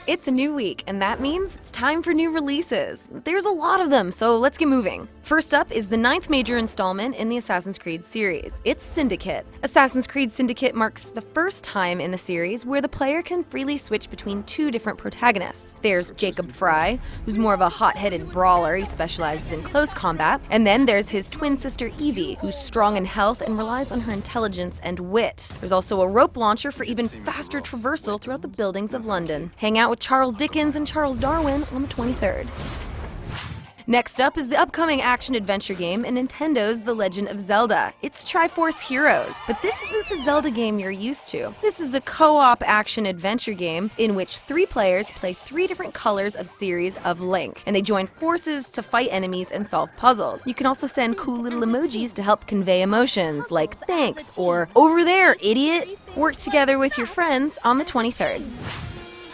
It's a new week, and that means it's time for new releases. There's a lot of them, so let's get moving. First up is the 9th major installment in the Assassin's Creed series. It's Syndicate. Assassin's Creed Syndicate marks the first time in the series where the player can freely switch between two different protagonists. There's Jacob Frye, who's more of a hot-headed brawler. He specializes in close combat. And then there's his twin sister Evie, who's strong in health and relies on her intelligence and wit. There's also a rope launcher for even faster traversal throughout the buildings of London. Hang out with Charles Dickens and Charles Darwin on the 23rd. Next up is the upcoming action-adventure game in Nintendo's The Legend of Zelda. It's Triforce Heroes, but this isn't the Zelda game you're used to. This is a co-op action-adventure game in which 3 players play 3 different colors of series of Link, and they join forces to fight enemies and solve puzzles. You can also send cool little emojis to help convey emotions, like thanks or over there, idiot. Work together with your friends on the 23rd.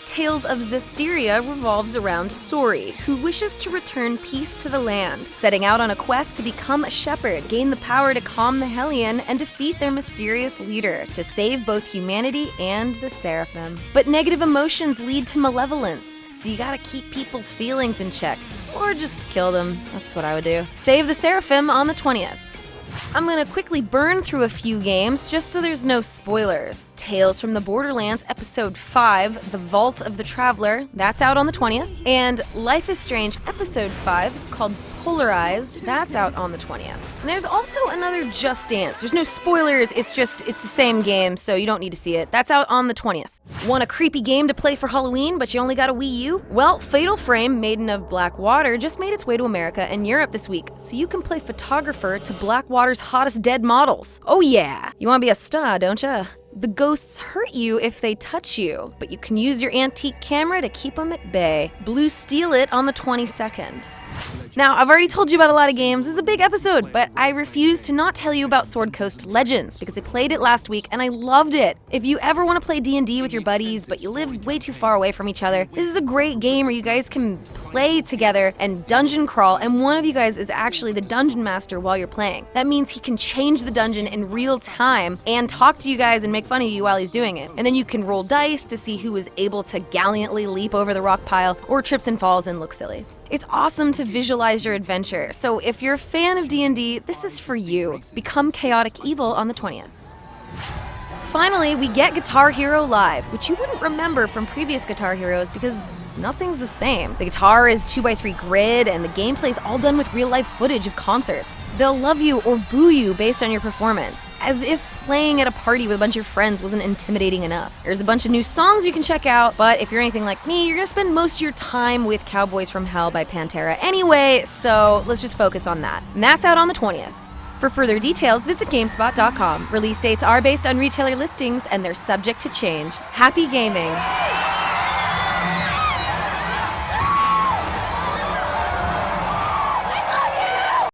Tales of Zestiria revolves around Sori, who wishes to return peace to the land, setting out on a quest to become a shepherd, gain the power to calm the Hellion, and defeat their mysterious leader, to save both humanity and the Seraphim. But negative emotions lead to malevolence, so you gotta keep people's feelings in check. Or just kill them, that's what I would do. Save the Seraphim on the 20th. I'm gonna quickly burn through a few games just so there's no spoilers. Tales from the Borderlands Episode 5, The Vault of the Traveler, that's out on the 20th. And Life is Strange Episode 5, it's called Polarized, that's out on the 20th. And there's also another Just Dance. There's no spoilers, it's the same game, so you don't need to see it. That's out on the 20th. Want a creepy game to play for Halloween, but you only got a Wii U? Well, Fatal Frame, Maiden of Blackwater, just made its way to America and Europe this week, so you can play photographer to Blackwater's hottest dead models. Oh yeah! You wanna be a star, don't ya? The ghosts hurt you if they touch you, but you can use your antique camera to keep them at bay. Blue Steel It on the 22nd. Now, I've already told you about a lot of games. This is a big episode, but I refuse to not tell you about Sword Coast Legends because I played it last week and I loved it. If you ever want to play D&D with your buddies, but you live way too far away from each other, this is a great game where you guys can play together and dungeon crawl, and one of you guys is actually the dungeon master while you're playing. That means he can change the dungeon in real time and talk to you guys and make fun of you while he's doing it. And then you can roll dice to see who is able to gallantly leap over the rock pile or trips and falls and look silly. It's awesome to visualize your adventure, so if you're a fan of D&D, this is for you. Become Chaotic Evil on the 20th. Finally, we get Guitar Hero Live, which you wouldn't remember from previous Guitar Heroes because nothing's the same. The guitar is 2x3 grid, and the gameplay's all done with real-life footage of concerts. They'll love you or boo you based on your performance, as if playing at a party with a bunch of friends wasn't intimidating enough. There's a bunch of new songs you can check out, but if you're anything like me, you're gonna spend most of your time with Cowboys from Hell by Pantera anyway, so let's just focus on that. And that's out on the 20th. For further details, visit GameSpot.com. Release dates are based on retailer listings and they're subject to change. Happy gaming!